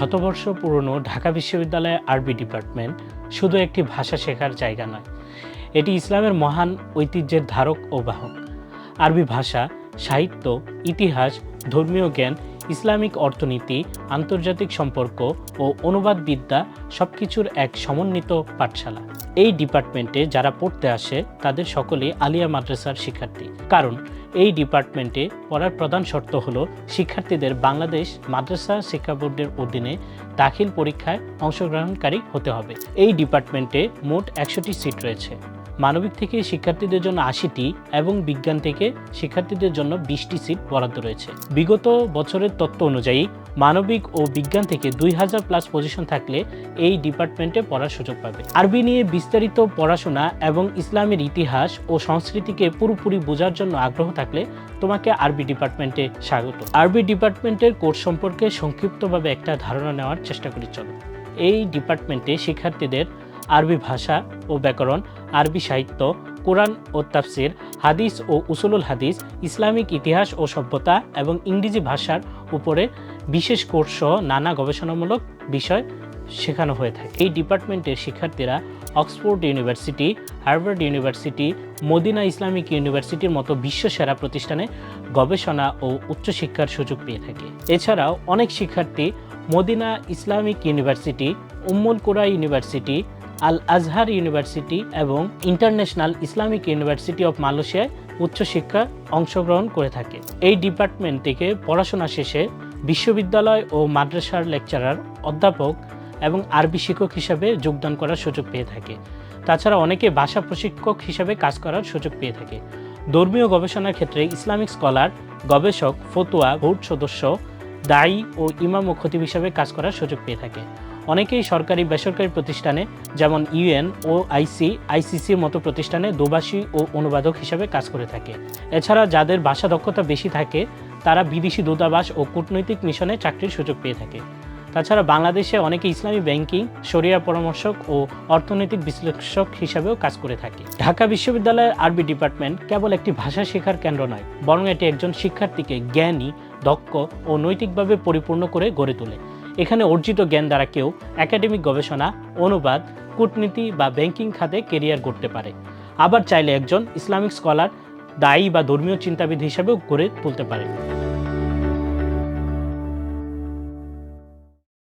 শতবর্ষ পুরনো ঢাকা বিশ্ববিদ্যালয়ের আরবি ডিপার্টমেন্ট শুধু একটি ভাষা শেখার জায়গা নয়, এটি ইসলামের মহান ঐতিহ্যের ধারক ও বাহক। আরবি ভাষা, সাহিত্য, ইতিহাস, ধর্মীয় জ্ঞান, ইসলামিক অর্থনীতি, আন্তর্জাতিক সম্পর্ক ও অনুবাদবিদ্যা সবকিছুর এক সমন্বিত পাঠশালা। এই ডিপার্টমেন্টে যারা পড়তে আসে তাদের সকলেই আলিয়া মাদ্রাসার শিক্ষার্থী। কারণ এই ডিপার্টমেন্টে পড়ার প্রধান শর্ত হলো শিক্ষার্থীদের বাংলাদেশ মাদ্রাসা শিক্ষা বোর্ডের অধীনে দাখিল পরীক্ষায় অংশগ্রহণকারী হতে হবে। এই ডিপার্টমেন্টে মোট 100টি সিট রয়েছে। মানবিক থেকে শিক্ষার্থীদের জন্য 80টি এবং বিজ্ঞান থেকে শিক্ষার্থীদের জন্য 20টি সিট বরাদ্দ রয়েছে। বিগত বছরের তথ্য অনুযায়ী মানবিক ও বিজ্ঞান থেকে 2000+ পজিশন থাকলে এই ডিপার্টমেন্টে পড়ার সুযোগ পাবে। আরবি নিয়ে বিস্তারিত পড়াশোনা এবং ইসলামের ইতিহাস ও সংস্কৃতিকে পুরোপুরি বোঝার জন্য আগ্রহ থাকলে তোমাকে আরবি ডিপার্টমেন্টে স্বাগত। আরবি ডিপার্টমেন্টের কোর্স সম্পর্কে সংক্ষিপ্তভাবে একটা ধারণা নেওয়ার চেষ্টা করি চলো। এই ডিপার্টমেন্টে শিক্ষার্থীদের আরবি ভাষা ও ব্যাকরণ, আরবি সাহিত্য, কোরআন ও তাফসির, হাদিস ও উসুলুল হাদিস, ইসলামিক ইতিহাস ও সভ্যতা এবং ইংরেজি ভাষার উপরে বিশেষ কোর্স সহ নানা গবেষণামূলক বিষয় শেখানো হয়ে থাকে। এই ডিপার্টমেন্টের শিক্ষার্থীরা Oxford University, Harvard University, Medina Islamic ইউনিভার্সিটির মতো বিশ্বসেরা প্রতিষ্ঠানে গবেষণা ও উচ্চশিক্ষার সুযোগ পেয়ে থাকে। এছাড়াও অনেক শিক্ষার্থী মদিনা ইসলামিক ইউনিভার্সিটি, উম্মুল কুরা ইউনিভার্সিটি, আল আজহার ইউনিভার্সিটি এবং ইন্টারন্যাশনাল ইসলামিক ইউনিভার্সিটি অফ মালয়েশিয়ায় উচ্চশিক্ষা অংশগ্রহণ করে থাকে। এই ডিপার্টমেন্ট থেকে পড়াশোনা শেষে বিশ্ববিদ্যালয় ও মাদ্রাসার লেকচারার, অধ্যাপক এবং আরবি শিক্ষক হিসাবে যোগদান করার সুযোগ পেয়ে থাকে। তাছাড়া অনেকে ভাষা প্রশিক্ষক হিসাবে কাজ করার সুযোগ পেয়ে থাকে। ধর্মীয় গবেষণার ক্ষেত্রে ইসলামিক স্কলার, গবেষক, ফতুয়া, বোর্ড সদস্য, দায়ী ও ইমাম ও খতিব হিসাবে কাজ করার সুযোগ পেয়ে থাকে। অনেকেই সরকারি বেসরকারি প্রতিষ্ঠানে যেমন ইউএন ও আইসিসির মতো প্রতিষ্ঠানে দোভাষী ও অনুবাদক হিসাবে কাজ করে থাকে। এছাড়া যাদের ভাষা দক্ষতা বেশি থাকে তারা বিদেশি দূতাবাস ও কূটনৈতিক মিশনে চাকরির সুযোগ পেয়ে থাকে। তাছাড়া বাংলাদেশে অনেকে ইসলামী ব্যাংকিং, শরিয়া পরামর্শক ও অর্থনৈতিক বিশ্লেষক হিসাবেও কাজ করে থাকে। ঢাকা বিশ্ববিদ্যালয়ের আরবি ডিপার্টমেন্ট কেবল একটি ভাষা শেখার কেন্দ্র নয়, বরং এটি একজন শিক্ষার্থীকে জ্ঞানী, দক্ষ ও নৈতিকভাবে পরিপূর্ণ করে গড়ে তোলে। এখানে অর্জিত জ্ঞান দ্বারা কেউ একাডেমিক গবেষণা, অনুবাদ, কূটনীতি বা ব্যাংকিং খাতে কেরিয়ার গড়তে পারে। আবার চাইলে একজন ইসলামিক স্কলার, দায়ী বা ধর্মীয় চিন্তাবিদ হিসাবেও গড়ে তুলতে পারে।